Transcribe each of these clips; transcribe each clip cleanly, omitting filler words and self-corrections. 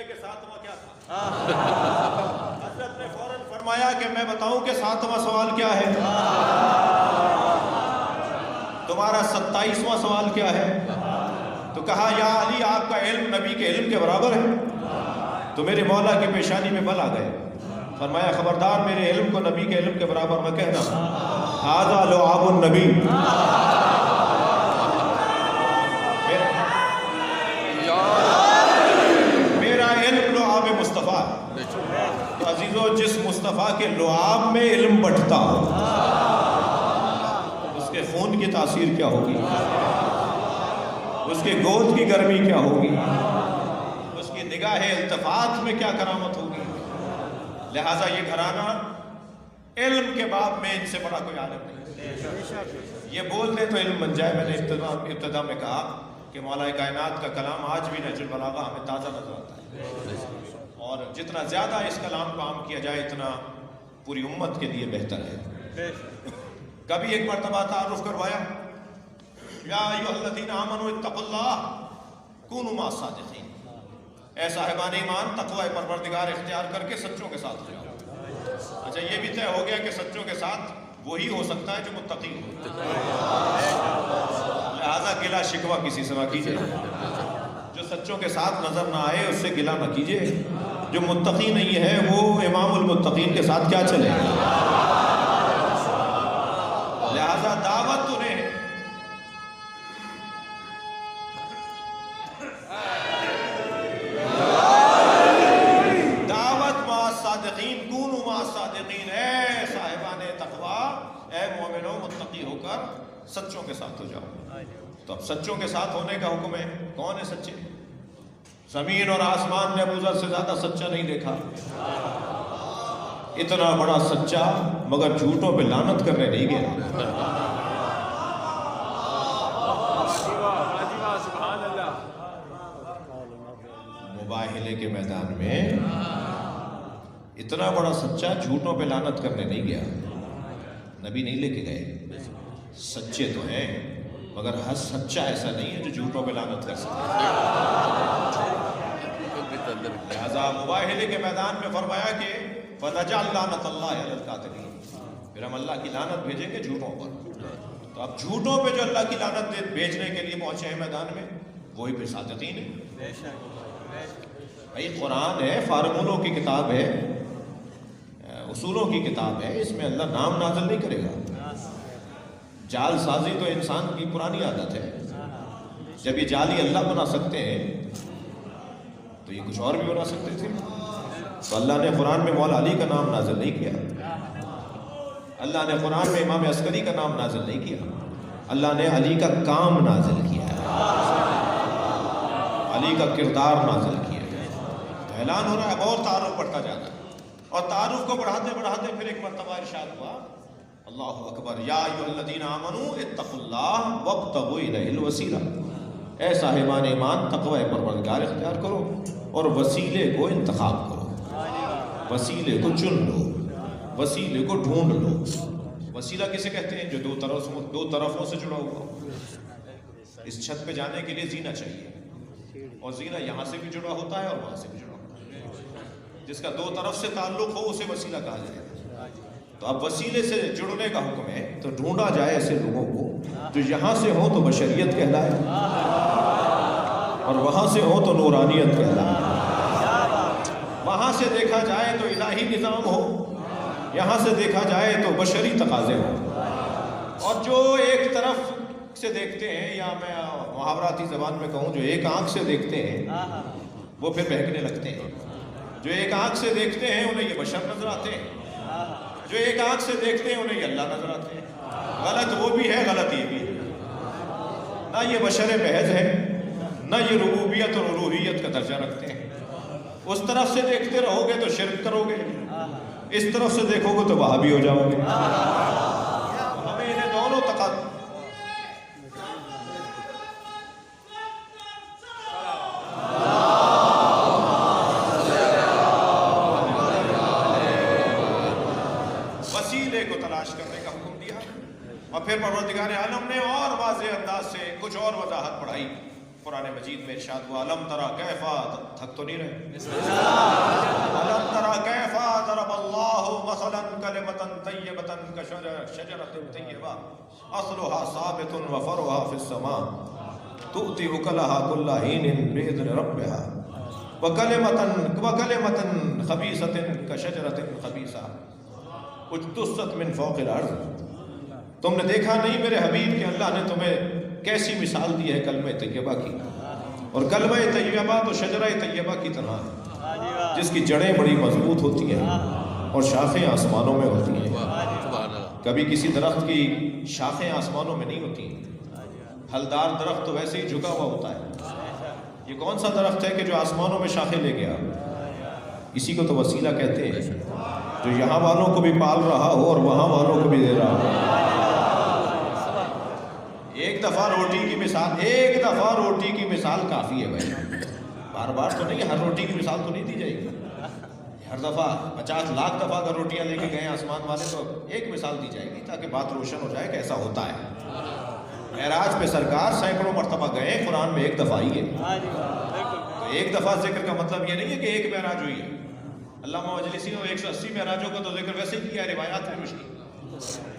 کہ ساتواں کیا تھا؟ حضرت نے فوراً فرمایا کہ میں بتاؤں کہ ساتواں سوال کیا ہے؟ تمہارا 27واں سوال کیا ہے؟ تو کہا یا علی آپ کا علم نبی کے علم کے برابر ہے۔ تو میرے مولا کی پیشانی میں بل آ گئے، فرمایا خبردار میرے علم کو نبی کے علم کے برابر میں کہنا، ھذا لعاب النبی، میرا علم لعاب مصطفیٰ۔ تو عزیزو جس مصطفیٰ کے لعاب میں علم بٹھتا ہو اس کے خون کی تاثیر کیا ہوگی، اس کے گود کی گرمی کیا ہوگی، اس کی نگاہ التفات میں کیا کرامت ہوگی۔ لہٰذا یہ گھرانہ علم کے باب میں ان سے بڑا کوئی عالم نہیں۔ یہ بول دے تو علم بن جائے۔ میں نے ابتدا میں کہا کہ مولا کائنات کا کلام آج بھی نہج البلاغہ ہمیں تازہ نظر آتا ہے، اور جتنا زیادہ اس کلام کو عام کیا جائے اتنا پوری امت کے لیے بہتر ہے۔ کبھی ایک مرتبہ تعارف کروایا، یا ایھا الذین آمنوا اتقوا اللہ کونوا مع الصادقین، اے صاحبان ایمان تقوی پروردگار اختیار کر کے سچوں کے ساتھ ہو جاؤ۔ اچھا یہ بھی طے ہو گیا کہ سچوں کے ساتھ وہی ہو سکتا ہے جو متقی ہو، لہذا گلہ شکوہ کسی سے نہ کیجئے۔ جو سچوں کے ساتھ نظر نہ آئے اس سے گلہ نہ کیجئے۔ جو متقی نہیں ہے وہ امام المتقین کے ساتھ کیا چلے؟ لہذا دعوت انہیں کونوا مع الصادقین، اے صاحبان تقوی، اے مومنوں متقی ہو کر سچوں کے ساتھ ہو جاؤ۔ تو اب سچوں کے ساتھ ہونے کا حکم ہے۔ کون ہے سچے؟ زمین اور آسمان نے ابو ذر سے زیادہ سچا نہیں دیکھا، اتنا بڑا سچا مگر جھوٹوں پہ لعنت کرنے نہیں گیا۔ مباہلے کے میدان میں اتنا بڑا سچا جھوٹوں پہ لعنت کرنے نہیں گیا۔ نبی نہیں لے کے گئے، سچے تو ہیں مگر ہر سچا ایسا نہیں ہے جو جھوٹوں پہ لعنت کر سکے۔ لہذا مباہلے کے میدان میں فرمایا کہ فَنَجْعَلْ لَعْنَتَ اللَّهِ عَلَى الْكَاذِبِينَ، پھر ہم اللہ کی لعنت بھیجیں گے جھوٹوں پر۔ تو اب جھوٹوں پہ جو اللہ کی لعنت بھیجنے کے لیے پہنچے ہیں میدان میں وہی پھر صادقین ہیں۔ بھائی قرآن ہے، فارمولوں کی کتاب ہے، اصولوں کی کتاب ہے، اس میں اللہ نام نازل نہیں کرے گا۔ جال سازی تو انسان کی پرانی عادت ہے۔ جب یہ جال ہی اللہ بنا سکتے ہیں تو یہ کچھ اور بھی بنا سکتے تھے۔ تو اللہ نے قرآن میں مولا علی کا نام نازل نہیں کیا، اللہ نے قرآن میں امام عسکری کا نام نازل نہیں کیا، اللہ نے علی کا کام نازل کیا، علی کا کردار نازل کیا۔ تو اعلان ہو رہا ہے، اب اور تعارف بڑھتا جاتا ہے، اور تعارف کو بڑھاتے بڑھاتے پھر ایک مرتبہ ارشاد ہوا، اللہ اکبر، یا ایھا الذین آمنوا اتقوا اللہ وابتغوا الیہ الوسیلہ، اے صاحبان ایمان تقوی پروردگار اختیار کرو اور وسیلے کو انتخاب کرو، وسیلے کو چن لو، وسیلے کو ڈھونڈ لو۔ وسیلہ کسے کہتے ہیں؟ جو دو طرفوں سے جڑا ہوا ہو۔ اس چھت پہ جانے کے لیے زینہ چاہیے، اور زینہ یہاں سے بھی جڑا ہوتا ہے اور وہاں سے بھی جڑا ہوتا ہے۔ جس کا دو طرف سے تعلق ہو اسے وسیلہ کہا جائے گا۔ تو اب وسیلے سے جڑنے کا حکم ہے، تو ڈھونڈا جائے ایسے لوگوں کو جو یہاں سے ہوں تو بشریت کہلائے اور وہاں سے ہوں تو نورانیت کہلائے۔ وہاں سے دیکھا جائے تو الہی نظام ہو، یہاں سے دیکھا جائے تو بشری تقاضے ہوں۔ اور جو ایک طرف سے دیکھتے ہیں، یا میں محاوراتی زبان میں کہوں جو ایک آنکھ سے دیکھتے ہیں وہ پھر بہکنے لگتے ہیں۔ جو ایک آنکھ سے دیکھتے ہیں انہیں یہ بشر نظر آتے ہیں، جو ایک آنکھ سے دیکھتے ہیں انہیں یہ اللہ نظر آتے ہیں۔ غلط وہ بھی ہے، غلط یہ بھی ہے۔ نہ یہ بشر محض ہے، نہ یہ ربوبیت اور الوہیت کا درجہ رکھتے ہیں۔ اس طرف سے دیکھتے رہو گے تو شرک کرو گے، اس طرف سے دیکھو گے تو وہابی ہو جاؤ گے۔ ہمیں انہیں دونوں وسیلے کو تلاش کرنے کا حکم دیا، اور پھر پروردگار عالم نے اور واضح انداز سے کچھ اور وضاحت پڑھائی قرآن مجید میں ارشاد ہوا الم ترا کیفا، تھک تو نہیں رہے؟ الم ترا کیفا ضرب اللہ مثلا کلمۃ طیبۃ کشجرۃ طیبہ اصلها ثابت وفرعها فی السماء تؤتی اکلها کل حین بإذن ربها وکلمۃ خبیثۃ کشجرۃ خبیثہ اجتثت من فوق الارض۔ تم نے دیکھا نہیں میرے حبیب کہ اللہ نے تمہیں کیسی مثال دی ہے کلمہ طیبہ کی، اور کلمہ طیبہ تو شجرہ طیبہ کی طرح ہے جس کی جڑیں بڑی مضبوط ہوتی ہیں اور شاخیں آسمانوں میں ہوتی ہیں۔ کبھی کسی درخت کی شاخیں آسمانوں میں نہیں ہوتی، پھلدار درخت تو ویسے ہی جھکا ہوا ہوتا ہے۔ یہ کون سا درخت ہے کہ جو آسمانوں میں شاخیں لے گیا؟ اسی کو تو وسیلہ کہتے ہیں، جو یہاں والوں کو بھی پال رہا ہو اور وہاں والوں کو بھی دے رہا ہو۔ ایک دفعہ روٹی کی مثال کافی ہے بھائی، بار بار تو نہیں، ہر روٹی کی مثال تو نہیں دی جائے گی۔ ہر دفعہ 50 لاکھ دفعہ اگر روٹیاں لے کے گئے آسمان والے تو ایک مثال دی جائے گی تاکہ بات روشن ہو جائے کہ ایسا ہوتا ہے۔ معراج پہ سرکار سینکڑوں مرتبہ گئے، قرآن میں ایک دفعہ ہی ہے۔ تو ایک دفعہ ذکر کا مطلب یہ نہیں ہے کہ ایک معراج ہوئی ہے۔ علامہ مجلسی نے 180 معراجوں کا تو ذکر ویسے ہی کیا ہے، روایات میں مشکی،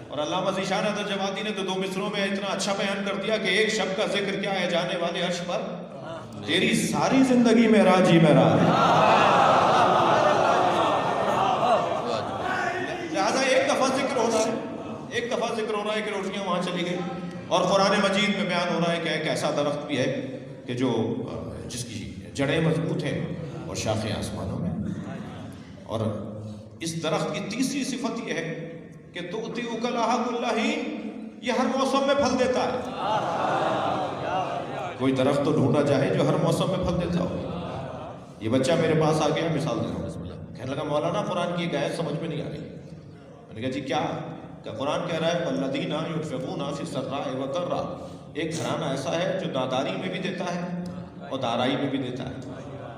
اور علامہ ذیشان حضرت جماعتی نے تو 2 مصروں میں اتنا اچھا بیان کر دیا کہ ایک شب کا ذکر کیا ہے جانے والے عرش پر، تیری ساری زندگی معراج ہی معراج ہے۔ لہٰذا ایک دفعہ ذکر ہو رہا ہے کہ روشنیاں وہاں چلی گئی، اور قرآن مجید میں بیان ہو رہا ہے کہ ایک ایسا درخت بھی ہے کہ جو جس کی جڑیں مضبوط ہیں اور شاخیں آسمانوں میں۔ اور اس درخت کی تیسری صفت یہ ہے کہ تؤتی اکلها کل حین، یہ ہر موسم میں پھل دیتا ہے۔ کوئی درخت تو ڈھونڈا جائے جو ہر موسم میں پھل دیتا ہو۔ یہ بچہ میرے پاس آ گیا، مثال دے رہا ہوں، کہنے لگا مولانا قرآن کی ایک آیت سمجھ میں نہیں آ رہی۔ میں نے کہا جی کیا؟ کہ قرآن کہہ رہا ہے والذین ينفقون فی السراء والضراء، ایک گھرانہ ایسا ہے جو ناداری میں بھی دیتا ہے اور دارائی میں بھی دیتا ہے۔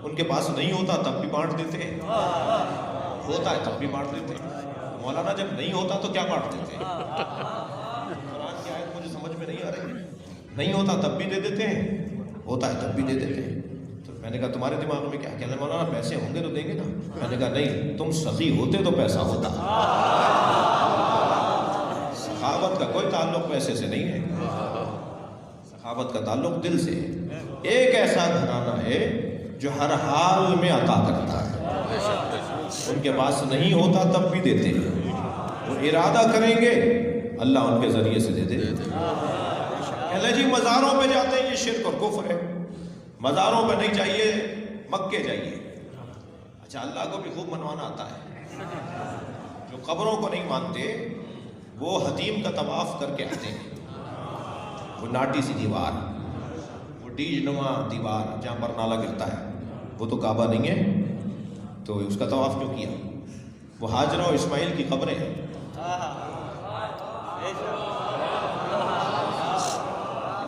ان کے پاس نہیں ہوتا تب بھی بانٹ دیتے ہیں، ہوتا ہے تب بھی بانٹ دیتے ہیں۔ مولانا جب نہیں ہوتا تو کیا بانٹ دیتے ہیں؟ قرآن کی آیت مجھے سمجھ میں نہیں آ رہی۔ نہیں ہوتا تب بھی دے دیتے ہیں، ہوتا ہے تب بھی دے دیتے ہیں۔ تو میں نے کہا تمہارے دماغ میں کیا کہنا ہے؟ مولانا پیسے ہوں گے تو دیں گے نا۔ میں نے کہا نہیں، تم سخی ہوتے تو پیسہ ہوتا۔ سخاوت کا کوئی تعلق پیسے سے نہیں ہے، سخاوت کا تعلق دل سے ہے۔ ایک ایسا گھرانہ ہے جو ہر حال میں عطا کرتا ہے، ان کے پاس نہیں ہوتا تب بھی دیتے ہیں، وہ ارادہ کریں گے اللہ ان کے ذریعے سے دے دے۔ کہتے جی مزاروں پہ جاتے ہیں، یہ شرک اور کفر ہے، مزاروں پہ نہیں جائیے، مکے جائیے۔ اچھا اللہ کو بھی خوب منوانا آتا ہے۔ جو قبروں کو نہیں مانتے وہ حتیم کا طواف کر کے آتے ہیں، وہ ناٹی سی دیوار، وہ ڈیج نما دیوار جہاں پر نالا گرتا ہے، وہ تو کعبہ نہیں ہے، تو اس کا طواف کیوں کیا؟ وہ ہاجرہ و اسماعیل کی قبریں ہیں۔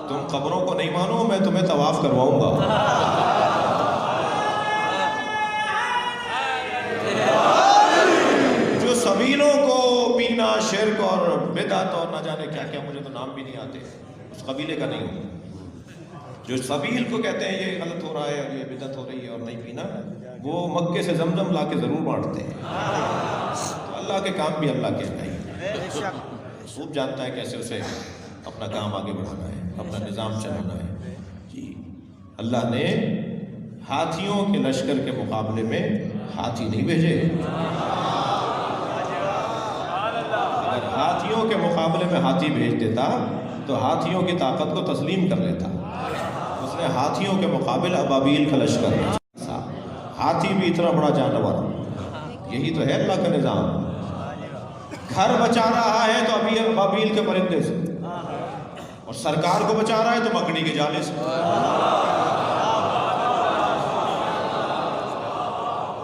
تم قبروں کو نہیں مانو، میں تمہیں طواف کرواؤں گا۔ جو سبیلوں کو پینا، شرک اور بدعت اور نہ جانے کیا کیا، مجھے تو نام بھی نہیں آتے، اس قبیلے کا نہیں ہوں۔ جو سبیل کو کہتے ہیں یہ غلط ہو رہا ہے اور یہ بدعت ہو رہی ہے اور نہیں پینا، وہ مکے سے زمزم لا کے ضرور بانٹتے ہیں۔ تو اللہ کے کام بھی اللہ کے ہیں، خوب جانتا ہے کیسے اسے اپنا کام آگے بڑھانا ہے، اپنا نظام چلانا ہے۔ جی اللہ نے ہاتھیوں کے لشکر کے مقابلے میں ہاتھی نہیں بھیجے، اگر ہاتھیوں کے مقابلے میں ہاتھی بھیج دیتا تو ہاتھیوں کی طاقت کو تسلیم کر لیتا۔ اس نے ہاتھیوں کے مقابل ابابیل کا لشکر بھیجا۔ ہاتھی بھی اتنا بڑا جانور، یہی تو ہے اللہ کا نظام۔ گھر بچا رہا ہے تو ابھی ابابیل کے پرندے سے، اور سرکار کو بچا رہا ہے تو مکڑی کے جالے سے۔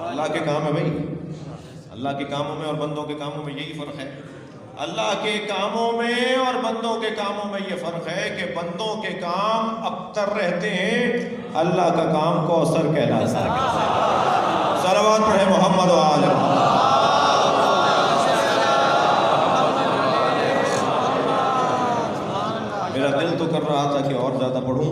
اللہ کے کام ہے بھائی، اللہ کے کاموں میں اور بندوں کے کاموں میں یہی فرق ہے۔ اللہ کے کاموں میں اور بندوں کے کاموں میں یہ فرق ہے کہ بندوں کے کام ابتر رہتے ہیں، اللہ کا کام کوثر کہلاتا ہے۔ صلوات پڑھے محمد و آل محمد۔ میرا دل تو کر رہا تھا کہ اور زیادہ پڑھوں،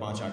5-8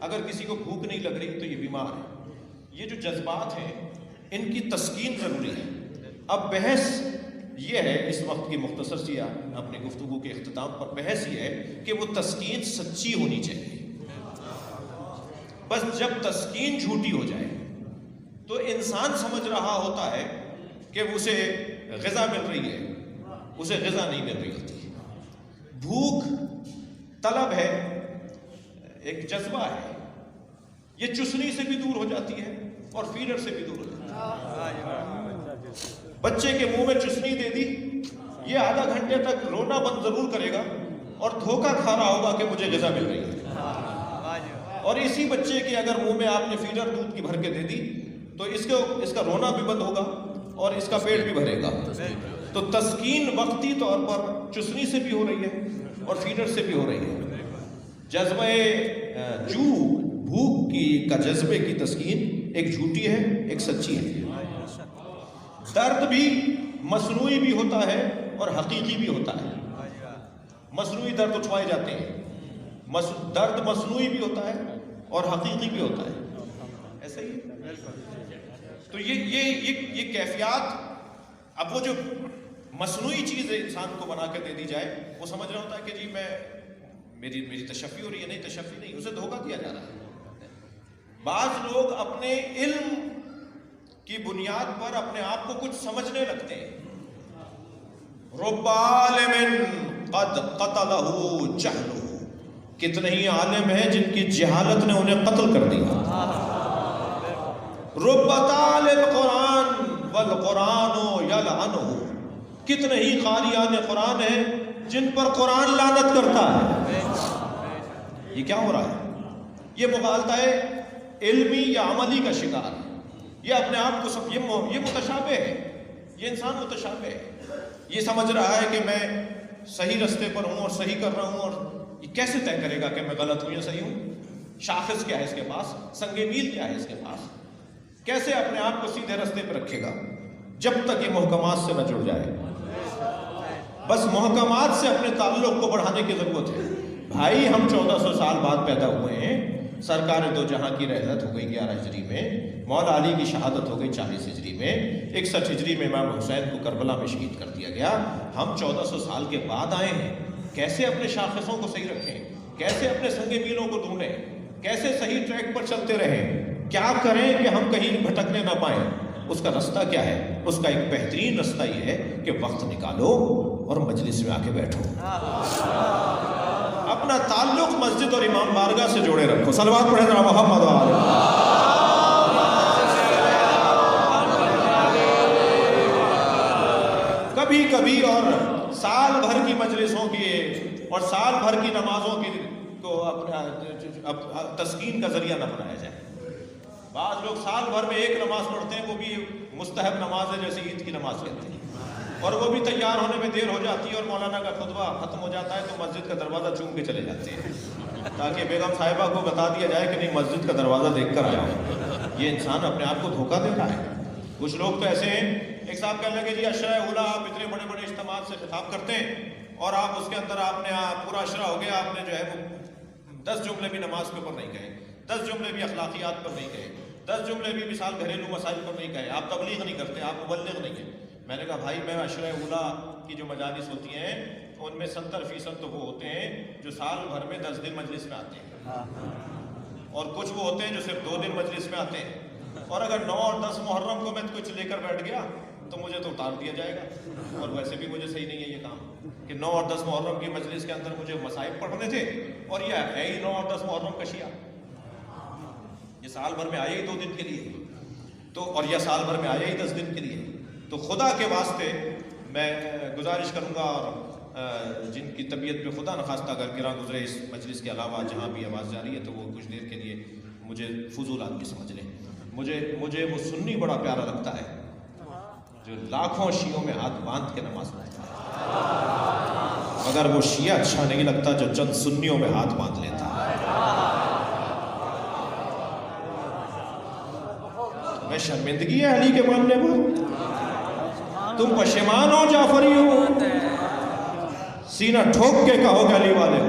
اگر کسی کو بھوک نہیں لگ رہی تو یہ بیمار ہے. یہ جو جذبات ہیں ان کی تسکین ضروری ہے. اب بحث یہ ہے اس وقت کی مختصر سی اپنی گفتگو کے اختتام پر بحث یہ ہے کہ وہ تسکین سچی ہونی چاہیے. بس جب تسکین جھوٹی ہو جائے تو انسان سمجھ رہا ہوتا ہے کہ اسے غذا مل رہی ہے، اسے غذا نہیں مل رہی ہوتی. بھوک طلب ہے، ایک جذبہ ہے، یہ چسنی سے بھی دور ہو جاتی ہے اور فیڈر سے بھی دور ہو جاتی ہے. بچے کے منہ میں چسنی دے دی، یہ آدھا گھنٹے تک رونا بند ضرور کرے گا اور دھوکہ کھا رہا ہوگا کہ مجھے غذا مل رہی ہے. اور اسی بچے کے اگر منہ میں آپ نے فیڈر دودھ کی بھر کے دے دی تو اس کا رونا بھی بند ہوگا اور اس کا پیٹ بھی بھرے گا. تو تسکین وقتی طور پر چسنی سے بھی ہو رہی ہے اور فیڈر سے بھی ہو رہی ہے. جذبہ بھوک کا جذبے کی تسکین ایک جھوٹی ہے، ایک سچی ہے. درد بھی مصنوعی بھی ہوتا ہے اور حقیقی بھی ہوتا ہے. مصنوعی درد اٹھوائے جاتے ہیں، درد مصنوعی بھی ہوتا ہے اور حقیقی بھی ہوتا ہے. ایسا ہی تو یہ کیفیات، اب وہ جو مصنوعی چیز انسان کو بنا کے دے دی جائے وہ سمجھ رہا ہوتا ہے کہ جی میری تشفی ہو رہی ہے. نہیں، تشفی نہیں، اسے دھوکہ دیا جا رہا ہے. بعض لوگ اپنے علم کی بنیاد پر اپنے آپ کو کچھ سمجھنے لگتے ہیں. رب عالم قد قتلہ جہلہ، کتنے ہی عالم ہیں جن کی جہالت نے انہیں قتل کر دیا. رب تال القرآن والقرآن یلعنہ، کتنے ہی قاریان قرآن ہیں جن پر قرآن لعنت کرتا ہے. یہ کیا ہو رہا ہے؟ یہ مغالطہ ہے علمی یا عملی کا شکار ہے. یہ اپنے آپ کو یہ متشابہ ہے، یہ انسان متشابہ ہے. یہ سمجھ رہا ہے کہ میں صحیح رستے پر ہوں اور صحیح کر رہا ہوں، اور یہ کیسے طے کرے گا کہ میں غلط ہوں یا صحیح ہوں؟ شاخص کیا ہے اس کے پاس؟ سنگ میل کیا ہے اس کے پاس؟ کیسے اپنے آپ کو سیدھے رستے پر رکھے گا جب تک یہ محکمات سے نہ جڑ جائے؟ بس محکمات سے اپنے تعلق کو بڑھانے کی ضرورت ہے. بھائی ہم 1400 سال بعد پیدا ہوئے ہیں، سرکار دو جہاں کی رحلت ہو گئی 11 ہجری میں، مولا علی کی شہادت ہو گئی 40 ہجری میں، 61 ہجری میں امام حسین کو کربلا میں شہید کر دیا گیا. ہم 1400 سال کے بعد آئے ہیں. کیسے اپنے شاخصوں کو صحیح رکھیں؟ کیسے اپنے سنگ میلوں کو ڈھونڈیں؟ کیسے صحیح ٹریک پر چلتے رہیں؟ کیا کریں کہ ہم کہیں بھٹکنے نہ پائیں؟ اس کا رستہ کیا ہے؟ اس کا ایک بہترین رستہ یہ ہے کہ وقت نکالو اور مجلس میں آ کے بیٹھو. اپنا تعلق مسجد اور امام بارگاہ سے جوڑے رکھو. صلوات پڑھیں ذرا محمد کبھی کبھی اور سال بھر کی مجلسوں کی اور سال بھر کی نمازوں کی کو اپنا تسکین کا ذریعہ نہ بنایا جائے. بعض لوگ سال بھر میں ایک نماز پڑھتے ہیں، وہ بھی مستحب نماز ہے جیسے عید کی نماز کہتے ہیں، اور وہ بھی تیار ہونے میں دیر ہو جاتی ہے اور مولانا کا خطبہ ختم ہو جاتا ہے تو مسجد کا دروازہ چوم کے چلے جاتے ہیں تاکہ بیگم صاحبہ کو بتا دیا جائے کہ نہیں مسجد کا دروازہ دیکھ کر آیا ہوں. یہ انسان اپنے آپ کو دھوکہ دے رہا ہے. کچھ لوگ تو ایسے ہیں، ایک صاحب کہنے لگے جی اشرا اولا، آپ اتنے بڑے بڑے اجتماعات سے خطاب کرتے ہیں اور آپ اس کے اندر آپ نے پورا اشرا ہو گیا، آپ نے جو ہے وہ 10 جملے بھی نماز کے اوپر نہیں کہے، 10 جملے بھی اخلاقیات پر نہیں کہے، 10 جملے بھی مثال گھریلو مسائل پر نہیں کہے، آپ تبلیغ نہیں کرتے، آپ مبلغ نہیں ہیں. میں نے کہا بھائی میں عشرہ اولا کی جو مجالس ہوتی ہیں ان میں 70% تو وہ ہوتے ہیں جو سال بھر میں 10 دن مجلس میں آتے ہیں، اور کچھ وہ ہوتے ہیں جو صرف 2 دن مجلس میں آتے ہیں. اور اگر 9 اور 10 محرم کو میں کچھ لے کر بیٹھ گیا تو مجھے تو اتار دیا جائے گا، اور ویسے بھی مجھے صحیح نہیں ہے یہ کام کہ 9 اور 10 محرم کی مجلس کے اندر مجھے مصائب پڑھنے تھے، اور یہ ہے ہی 9 اور 10 محرم کا شیعہ. یہ سال بھر میں آیا ہی 2 دن کے لیے، تو اور یہ سال بھر میں آیا ہی 10 دن کے لیے. تو خدا کے واسطے میں گزارش کروں گا، اور جن کی طبیعت پہ خدا نخواستہ اگر گراں گزرے اس مجلس کے علاوہ جہاں بھی آواز جاری ہے تو وہ کچھ دیر کے لیے مجھے فضول آدمی سمجھ لیں. مجھے وہ سنی بڑا پیارا لگتا ہے جو لاکھوں شیعوں میں ہاتھ باندھ کے نماز پڑھتا ہے، مگر وہ شیعہ اچھا نہیں لگتا جو چند سنیوں میں ہاتھ باندھ لیتا ہے. میں شرمندگی ہے علی کے ماننے پر، تم پشیمان ہو جعفری ہو، سینہ ٹھوک کے کہو کہ علی والے ہو.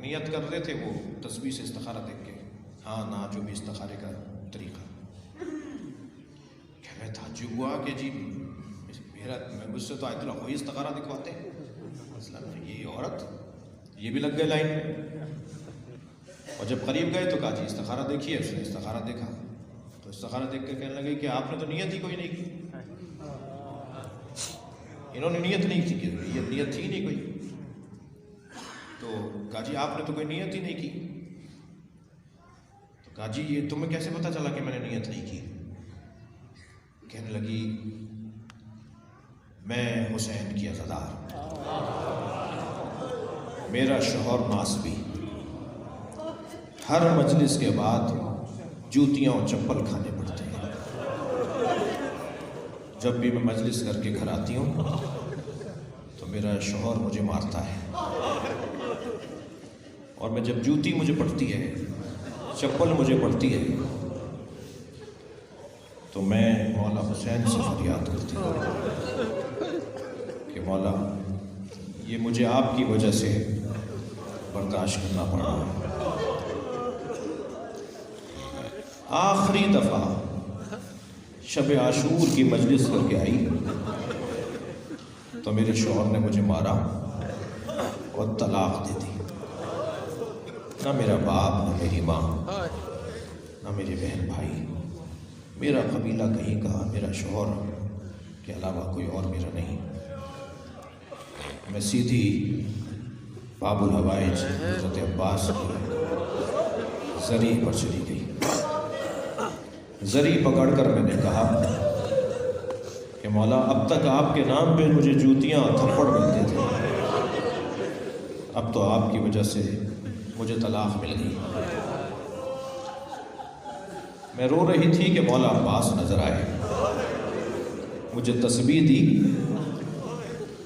نیت کر رہے تھے، وہ تصویر سے استخارہ دیکھ کے ہاں نہ جو بھی استخارے کا طریقہ. کہ میں تعجب ہوا کہ جی مجھ سے تو آیت اللہ کوئی استخارہ دکھواتے ہیں. یہ عورت یہ بھی لگ گئے لائن میں. اور جب قریب گئے تو کہا جی استخارہ دیکھیے. اس نے استخارہ دیکھا تو استخارہ دیکھ کے کہنے لگے کہ آپ نے تو نیت ہی کوئی نہیں کی. انہوں نے نیت نہیں کی، نیت تھی نہیں کوئی. تو کہا جی آپ نے تو کوئی نیت ہی نہیں کی. تو کہا جی یہ تمہیں کیسے پتا چلا کہ میں نے نیت نہیں کی؟ کہنے لگی میں حسین کی عزادار، میرا شوہر ناسبی، ہر مجلس کے بعد جوتیاں اور چپل کھانے پڑتے ہیں. جب بھی میں مجلس کر کے گھر آتی ہوں تو میرا شوہر مجھے مارتا ہے، اور میں جب جوتی مجھے پڑتی ہے، چپل مجھے پڑتی ہے، تو میں مولا حسین سے فریاد کرتی ہوں کہ مولا یہ مجھے آپ کی وجہ سے برداشت کرنا پڑا. آخری دفعہ شب عاشور کی مجلس کر کے آئی تو میرے شوہر نے مجھے مارا اور طلاق دے دی. نہ میرا باپ، نہ میری ماں، نہ میرے بہن بھائی، میرا قبیلہ کہیں کا، میرا شوہر کے علاوہ کوئی اور میرا نہیں. میں سیدھی باب الحوائج حضرت عباس کی زری پر چلی گئی. زری پکڑ کر میں نے کہا کہ مولا اب تک آپ کے نام پہ مجھے جوتیاں تھپڑ ملتے تھے، اب تو آپ کی وجہ سے مجھے طلاق مل گئی. میں رو رہی تھی کہ مولا عباس نظر آئے، مجھے تسبیح دی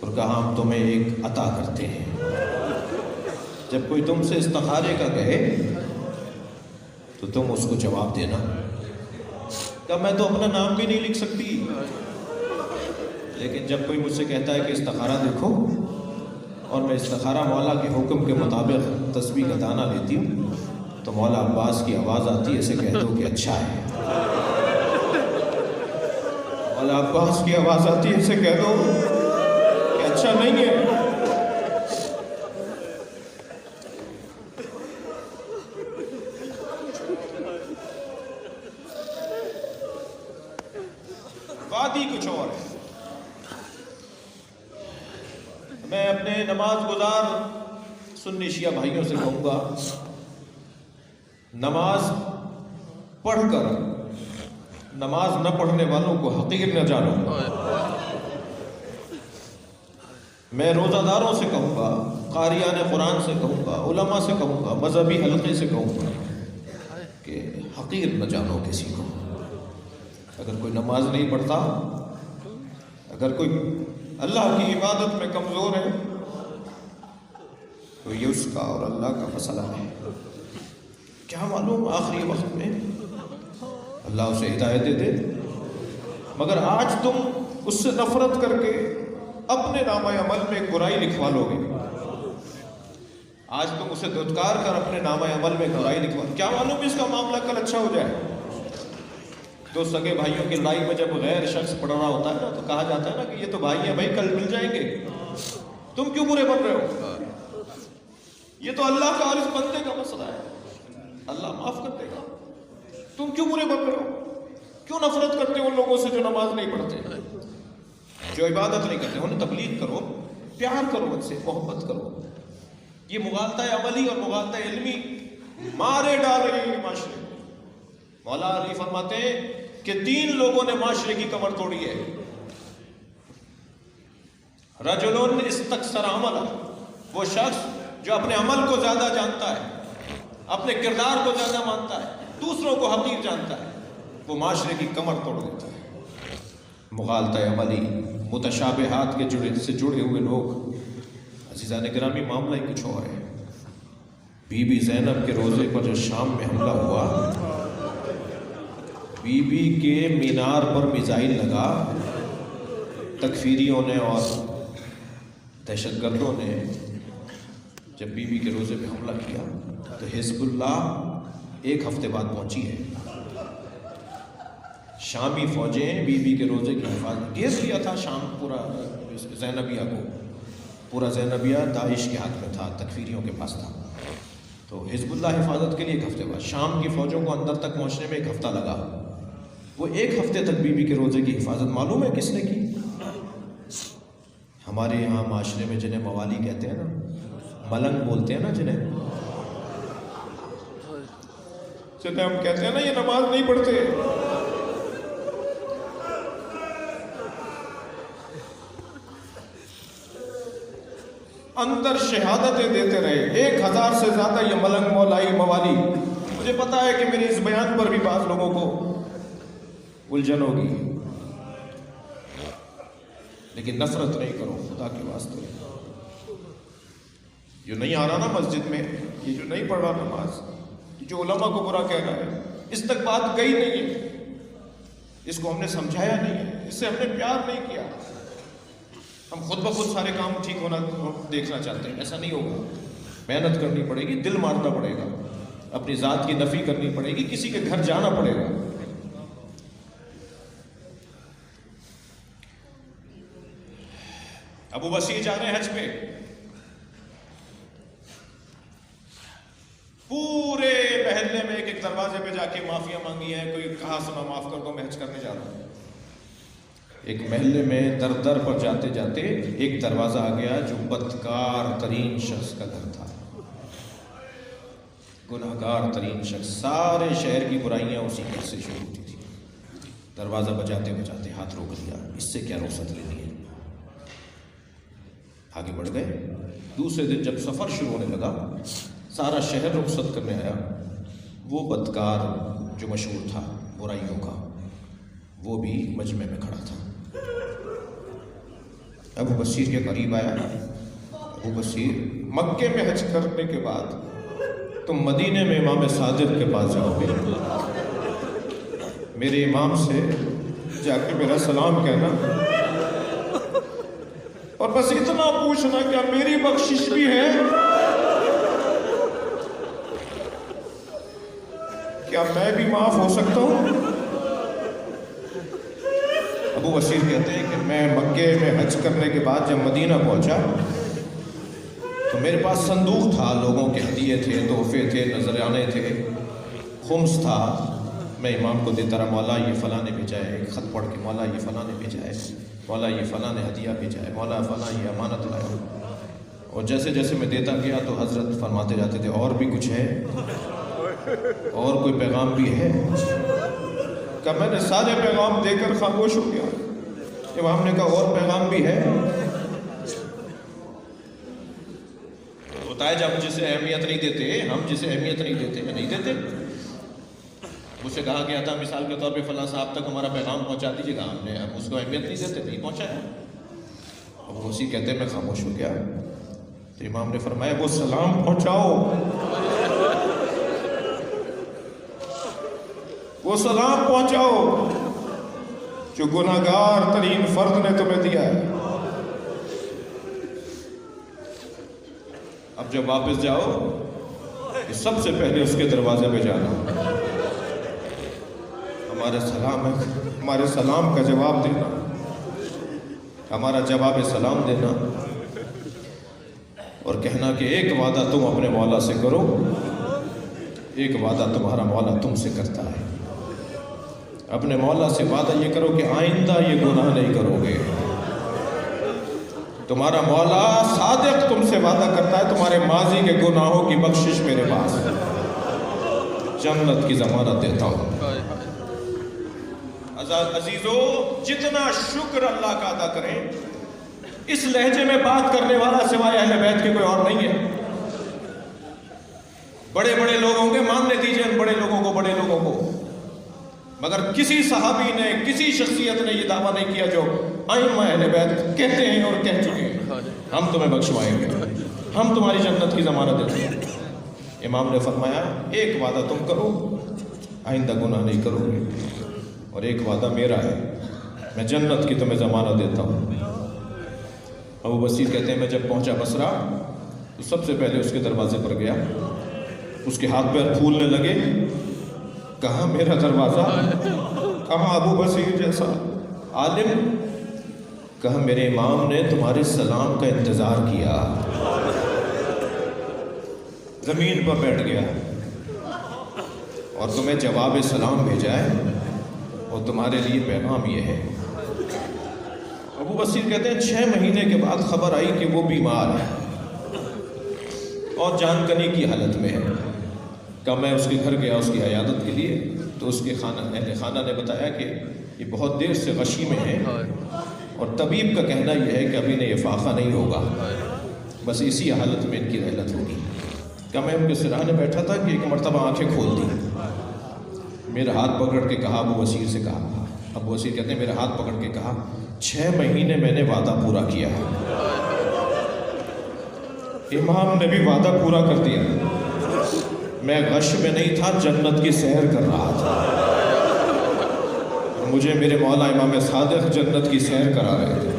اور کہا ہم تمہیں ایک عطا کرتے ہیں، جب کوئی تم سے استخارے کا کہے تو تم اس کو جواب دینا. کہ میں تو اپنا نام بھی نہیں لکھ سکتی، لیکن جب کوئی مجھ سے کہتا ہے کہ استخارہ دیکھو، اور میں استخارہ مولا کے حکم کے مطابق تسبیح کا دانہ لیتی ہوں، تو مولا عباس کی آواز آتی ہے اسے کہہ دو کہ اچھا ہے. مولا عباس کی آواز آتی ہے اسے کہہ دو کہ اچھا نہیں ہے. وادی کچھ اور ہے. میں اپنے نماز گزار سنی شیعہ بھائیوں سے کہوں گا، نماز پڑھ کر نماز نہ پڑھنے والوں کو حقیر نہ جانو. میں روزہ داروں سے کہوں گا، قاریان قرآن سے کہوں گا، علماء سے کہوں گا، مذہبی حلقے سے کہوں گا کہ حقیر نہ جانو کسی کو. اگر کوئی نماز نہیں پڑھتا، اگر کوئی اللہ کی عبادت میں کمزور ہے، تو یہ اس کا اور اللہ کا مسئلہ ہے. کیا معلوم آخری وقت میں اللہ اسے ہدایت دے دے. مگر آج تم اس سے نفرت کر کے اپنے نامہ عمل میں برائی لکھوا لو گے. آج تم اسے دھتکار کر اپنے نامہ عمل میں برائی لکھوا، کیا معلوم اس کا معاملہ کل اچھا ہو جائے. دو سگے بھائیوں کی لڑائی میں جب غیر شخص پڑھ رہا ہوتا ہے نا، تو کہا جاتا ہے نا کہ یہ تو بھائی ہیں بھائی، کل مل جائیں گے، تم کیوں برے بن رہے ہو؟ یہ تو اللہ کا اور اس بندے کا مسئلہ ہے، اللہ معاف کر دے گا. تم کیوں برے بن رہے ہو؟ کیوں نفرت کرتے ہو ان لوگوں سے جو نماز نہیں پڑھتے، جو عبادت نہیں کرتے؟ انہیں تبلیغ کرو، پیار کرو، ان سے محبت کرو. یہ مغالطہ عملی اور مغالطہ علمی مارے ڈال رہی ہے معاشرے. مولا علی فرماتے ہیں کہ 3 لوگوں نے معاشرے کی کمر توڑی ہے. رجل استکثر عملا، وہ شخص جو اپنے عمل کو زیادہ جانتا ہے، اپنے کردار کو زیادہ مانتا ہے، دوسروں کو حقیر جانتا ہے، وہ معاشرے کی کمر توڑ دیتا ہے. مغالطہ عملی، متشابہات کے جڑے ہوئے لوگ. عزیزان گرامی، معاملہ ہی کچھ اور ہے. بی بی زینب کے روزے پر جو شام میں حملہ ہوا، بی بی کے مینار پر میزائل لگا، تکفیریوں نے اور دہشت گردوں نے جب بی بی کے روزے پہ حملہ کیا تو حزب اللہ 1 ہفتے بعد پہنچی ہے. شامی فوجیں بی بی کے روزے کی حفاظت گھیر لیا تھا شام پورا زینبیہ کو، پورا زینبیہ داعش کے ہاتھ میں تھا، تکفیریوں کے پاس تھا. تو حزب اللہ حفاظت کے لیے 1 ہفتے بعد، شام کی فوجوں کو اندر تک پہنچنے میں 1 ہفتہ لگا. وہ 1 ہفتے تک بی بی کے روزے کی حفاظت معلوم ہے کس نے کی؟ ہمارے یہاں معاشرے میں جنہیں موالی کہتے ہیں نا، ملنگ بولتے ہیں نا جنہیں ہم کہتے ہیں نا یہ نماز نہیں پڑھتے، اندر شہادتیں دیتے رہے 1000 سے زیادہ یہ ملنگ مولائی موالی. مجھے پتا ہے کہ میرے اس بیان پر بھی بعض لوگوں کو الجھن ہوگی، لیکن نفرت نہیں کرو خدا کے واسطے. جو نہیں آ رہا نا مسجد میں، یہ جو نہیں پڑھ رہا نماز، جو علماء کو برا کہہ رہا ہے، اس تک بات گئی نہیں ہے، اس کو ہم نے سمجھایا نہیں ہے، اس سے ہم نے پیار نہیں کیا. ہم خود بخود سارے کام ٹھیک ہونا دیکھنا چاہتے ہیں، ایسا نہیں ہوگا. محنت کرنی پڑے گی، دل مارنا پڑے گا، اپنی ذات کی نفی کرنی پڑے گی، کسی کے گھر جانا پڑے گا. ابو بصیر جا رہے ہیں حج پہ، پورے محلے میں ایک دروازے پہ جا کے معافیاں مانگی ہیں. کوئی کہا سنا معاف کر دو میں حج کرنے جا رہا ہوں. ایک محلے میں در در پر جاتے جاتے ایک دروازہ آ گیا جو بدکار ترین شخص کا گھر تھا، گناہگار ترین شخص. سارے شہر کی برائیاں اسی گھر سے شروع ہوتی تھی. دروازہ بجاتے بجاتے ہاتھ روک دیا، اس سے کیا رخصت لینی ہے. آگے بڑھ گئے. دوسرے دن جب سفر شروع ہونے لگا، سارا شہر رخصت کرنے آیا. وہ بدکار جو مشہور تھا برائیوں کا، وہ بھی مجمع میں کھڑا تھا. ابو بصیر کے قریب آیا. ابو بصیر، مکے میں حج کرنے کے بعد تم مدینے میں امام صادق کے پاس جاؤ گے، میرے امام سے جا کے میرا سلام کہنا، اور بس اتنا پوچھنا کیا میری بخشش بھی ہے، کیا میں بھی معاف ہو سکتا ہوں. ابو بصیر کہتے ہیں کہ میں مکے میں حج کرنے کے بعد جب مدینہ پہنچا تو میرے پاس صندوق تھا، لوگوں کے ہدیے تھے، تحفے تھے، نذرانے تھے، خمس تھا. میں امام کو دیتا رہا، مولا یہ فلاں نے بھیجا ہے، ایک خط پڑھ کے مولا یہ فلاں نے بھیجا ہے، مولا یہ فلاں نے ہدیہ بھیجا ہے، مولا فلاں یہ امانت لایا. اور جیسے جیسے میں دیتا گیا تو حضرت فرماتے جاتے تھے اور بھی کچھ ہے، اور کوئی پیغام بھی ہے. کہ میں نے سارے پیغام دے کر خاموش ہو گیا. امام نے کہا اور پیغام بھی ہے. ہوتا ہے جب جسے اہمیت نہیں دیتے، ہم جسے اہمیت نہیں دیتے نہیں دیتے. مجھ سے کہا گیا تھا مثال کے طور پہ فلاں صاحب تک ہمارا پیغام پہنچا دیجیے گا، ہم نے اس کو اہمیت نہیں دیتے، نہیں پہنچایا. اب اسی کہتے میں خاموش ہو گیا. تو امام نے فرمایا وہ سلام پہنچاؤ، وہ سلام پہنچاؤ جو گناہگار ترین فرد نے تمہیں دیا ہے. اب جب واپس جاؤ کہ سب سے پہلے اس کے دروازے پہ جانا، ہمارے سلام کا جواب دینا، ہمارا جواب سلام دینا، اور کہنا کہ ایک وعدہ تم اپنے مولا سے کرو، ایک وعدہ تمہارا مولا تم سے کرتا ہے. اپنے مولا سے وعدہ یہ کرو کہ آئندہ یہ گناہ نہیں کرو گے. تمہارا مولا صادق تم سے وعدہ کرتا ہے تمہارے ماضی کے گناہوں کی بخشش میرے پاس، جنت کی ضمانت دیتا ہوں. عزیزو، جتنا شکر اللہ کا ادا کریں، اس لہجے میں بات کرنے والا سوائے اہل بیت کے کوئی اور نہیں ہے. بڑے بڑے لوگ ہوں گے، ماننے دیجئے ان بڑے لوگوں کو، بڑے لوگوں کو، مگر کسی صحابی نے، کسی شخصیت نے یہ دعویٰ نہیں کیا جو ائمہ اہل بیت کہتے ہیں اور کہہ چکے ہیں ہم تمہیں بخشوائیں گے، ہم تمہاری جنت کی ضمانت دیتے ہیں. امام نے فرمایا ایک وعدہ تم کرو، آئندہ گناہ نہیں کرو گے، اور ایک وعدہ میرا ہے، میں جنت کی تمہیں ضمانت دیتا ہوں. ابو بصیر کہتے ہیں میں جب پہنچا بصرہ تو سب سے پہلے اس کے دروازے پر گیا، اس کے ہاتھ پیر پھولنے لگے، کہاں میرا دروازہ، کہاں ابو بصیر جیسا عالم، کہا میرے امام نے تمہارے سلام کا انتظار کیا۔ زمین پر بیٹھ گیا اور تمہیں جواب سلام بھیجا ہے اور تمہارے لیے پیغام یہ ہے۔ ابو بصیر کہتے ہیں 6 مہینے کے بعد خبر آئی کہ وہ بیمار ہے اور جان کنی کی حالت میں ہے۔ کہ میں اس کے گھر گیا اس کی عیادت کے لیے، تو اس کے اہل خانہ نے بتایا کہ یہ بہت دیر سے غشی میں ہے اور طبیب کا کہنا یہ ہے کہ ابھی انہیں افاقہ نہیں ہوگا، بس اسی حالت میں ان کی رحلت ہوگی۔ کہ میں ان کے سرانے بیٹھا تھا کہ ایک مرتبہ آنکھیں کھول دی، میرا ہاتھ پکڑ کے کہا، ابو بصیر سے کہا، ابو بصیر کہتے ہیں میرا ہاتھ پکڑ کے کہا 6 مہینے میں نے وعدہ پورا کیا ہے۔ امام نے بھی وعدہ پورا کر دیا، میں غش میں نہیں تھا، جنت کی سیر کر رہا تھا، مجھے میرے مولا امام صادق جنت کی سیر کرا رہے تھے۔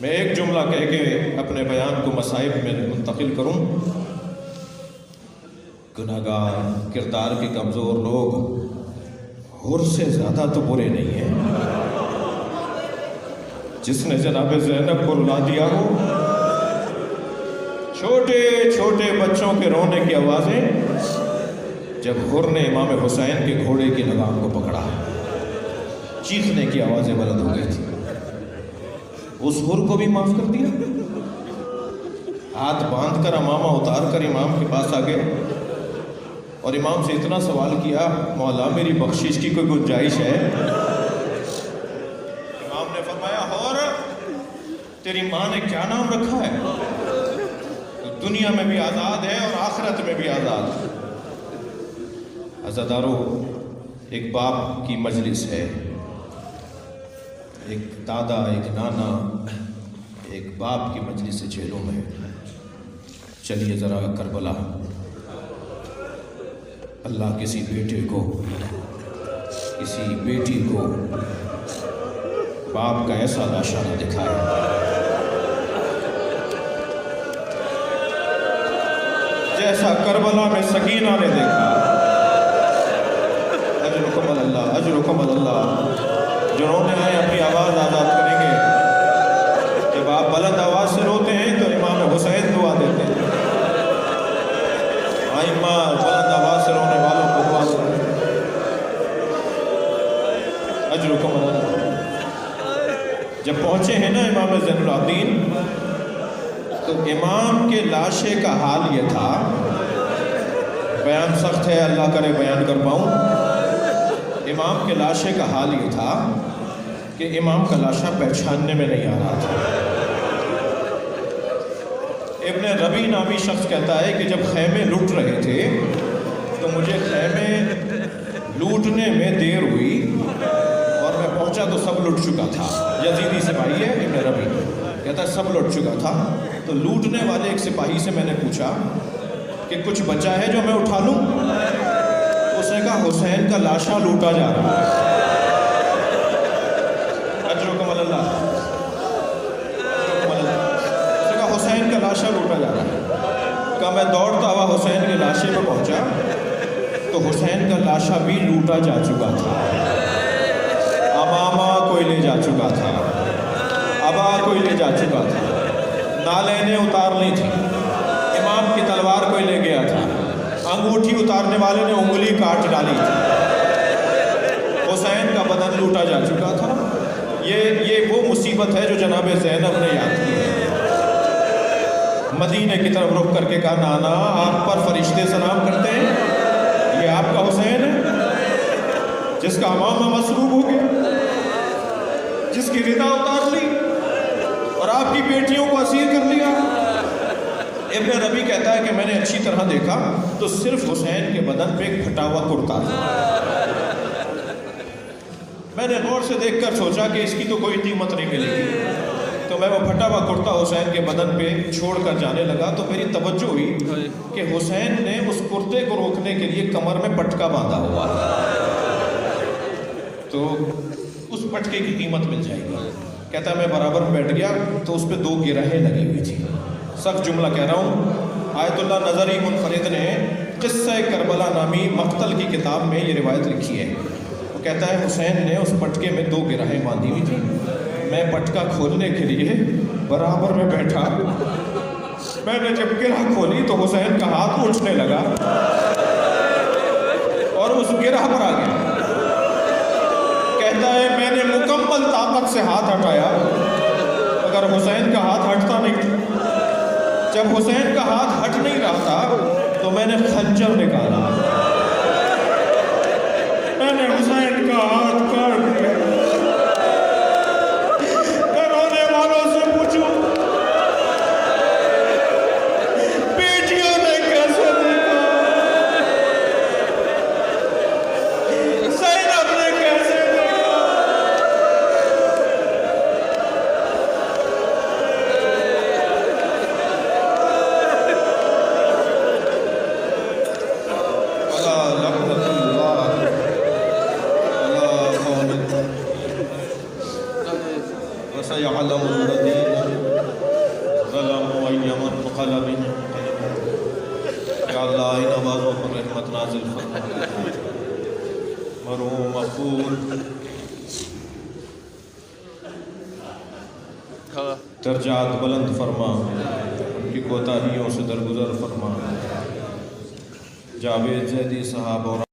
میں ایک جملہ کہہ کے اپنے بیان کو مصائب میں منتقل کروں۔ گناہگار، کردار کے کمزور لوگ حر سے زیادہ تو برے نہیں ہیں۔ جس نے جناب زینب کو رلا دیا ہو، چھوٹے چھوٹے بچوں کے رونے کی آوازیں، جب حر نے امام حسین کے گھوڑے کی لگام کو پکڑا، چیخنے کی آوازیں بلند ہو گئی تھی۔ اس حر کو بھی معاف کر دیا، ہاتھ باندھ کر امامہ اتار کر امام کے پاس آ گئے اور امام سے اتنا سوال کیا، مولا میری بخشش کی کوئی گنجائش ہے؟ امام نے فرمایا، اور تیری ماں نے کیا نام رکھا ہے؟ دنیا میں بھی آزاد ہے اور آخرت میں بھی آزاد ہے۔ عزادارو، ایک باپ کی مجلس ہے، ایک دادا، ایک نانا، ایک باپ کی مجلس جیلوں میں۔ چلیے ذرا کربلا، اللہ کسی بیٹے کو، کسی بیٹی کو باپ کا ایسا لاشا نہ دکھائے۔ جیسا کربلا میں سکینہ نے دیکھا۔ اجرکم اللہ، اجرکم اللہ۔ جو رونے آئے اپنی آواز آزاد کریں گے۔ جب آپ بلند آواز سے روتے ہیں تو امام حسین دعا دیتے ہیں۔ آئمہ بلند آواز سے رونے والوں کو دعا دیتے ہیں۔ اجرکم اللہ۔ جب پہنچے ہیں نا امام زین العابدین، تو امام کے لاشے کا حال یہ تھا، بیان سخت ہے، اللہ کرے بیان کر پاؤں۔ امام کے لاشے کا حال یہ تھا کہ امام کا لاشا پہچاننے میں نہیں آ رہا تھا۔ ابن ربی نامی شخص کہتا ہے کہ جب خیمے لٹ رہے تھے تو مجھے خیمے لوٹنے میں دیر ہوئی اور میں پہنچا تو سب لٹ چکا تھا۔ یزیدی سپاہی ہے ابن ربی، کہتا ہے سب لٹ چکا تھا۔ تو لوٹنے والے ایک سپاہی سے میں نے پوچھا کہ کچھ بچا ہے جو میں اٹھا لوں؟ اس نے کہا حسین کا لاشا لوٹا جا رہا ہے۔ اجرکم اللہ، اجرکم اللہ۔ اس نے کہا حسین کا لاشا لوٹا جا رہا ہے۔ کہا میں دوڑتا ہوا حسین کے لاشے پہ پہنچا تو حسین کا لاشا بھی لوٹا جا چکا تھا، امامہ کوئی لے جا چکا تھا، ابا کوئی لے جا چکا تھا، نالینیں اتار لی تھی، امام کی تلوار کوئی لے گیا تھا، انگوٹھی اتارنے والے نے انگلی کاٹ ڈالی تھی، حسین کا بدن لوٹا جا چکا تھا۔ یہ وہ مصیبت ہے جو جناب زینب نے یاد کی ہے۔ مدینے کی طرف رخ کر کے کہا، نانا آپ پر فرشتے سلام کرتے ہیں، یہ آپ کا حسین ہے جس کا امامہ مسلوب ہو گیا، جس کی ردا اتار لی اور آپ کی بیٹیوں کو اسیر کر لیا۔ ابن ربی کہتا ہے کہ میں نے اچھی طرح دیکھا تو صرف حسین کے بدن پہ ایک پھٹا ہوا کرتا تھا۔ میں نے غور سے دیکھ کر سوچا کہ اس کی تو کوئی قیمت نہیں ملے گی، تو میں وہ پھٹا ہوا کرتا حسین کے بدن پہ چھوڑ کر جانے لگا تو میری توجہ ہوئی کہ حسین نے اس کرتے کو روکنے کے لیے کمر میں پٹکا باندھا ہوا ہے۔ تو اس پٹکے کی قیمت مل جائے گی. کہتا ہے میں برابر بیٹھ گیا تو اس پہ 2 گرہیں لگی ہوئی تھی. سخت جملہ کہہ رہا ہوں. آیت اللہ نظری منفرد نے قصہ کربلا نامی مقتل کی کتاب میں یہ روایت لکھی ہے. وہ کہتا ہے حسین نے اس پٹکے میں 2 گرہیں باندھی ہوئی تھی. میں پٹکا کھولنے کے لیے برابر میں بیٹھا. میں نے جب گرہ کھولی تو حسین کا ہاتھ اٹھنے لگا اور اس گرہ پر آ گیا. کہتا ہے میں نے مکمل طاقت سے ہاتھ ہٹایا مگر حسین کا ہاتھ ہٹتا نہیں تھا. جب حسین کا ہاتھ ہٹ نہیں رہا تھا تو میں نے خنجر نکالا. میں نے حسین کا ہاتھ کاٹ دیا. میں رونے والوں سے پوچھوں بیٹیوں نے کیسے دیکھا, زینب نے کیسے دیکھا. وَسَيَعْلَمُ الَّذِينَ ظَلَمُوا أَيَّ مُنقَلَبٍ يَنقَلِبُونَ. یا اللہ ان آوازوں پر رحمت نازل فرما. مرحوم مغفور درجات بلند فرما, ان کی کوتاہیوں سے درگزر فرما. جاوید زیدی صاحب اور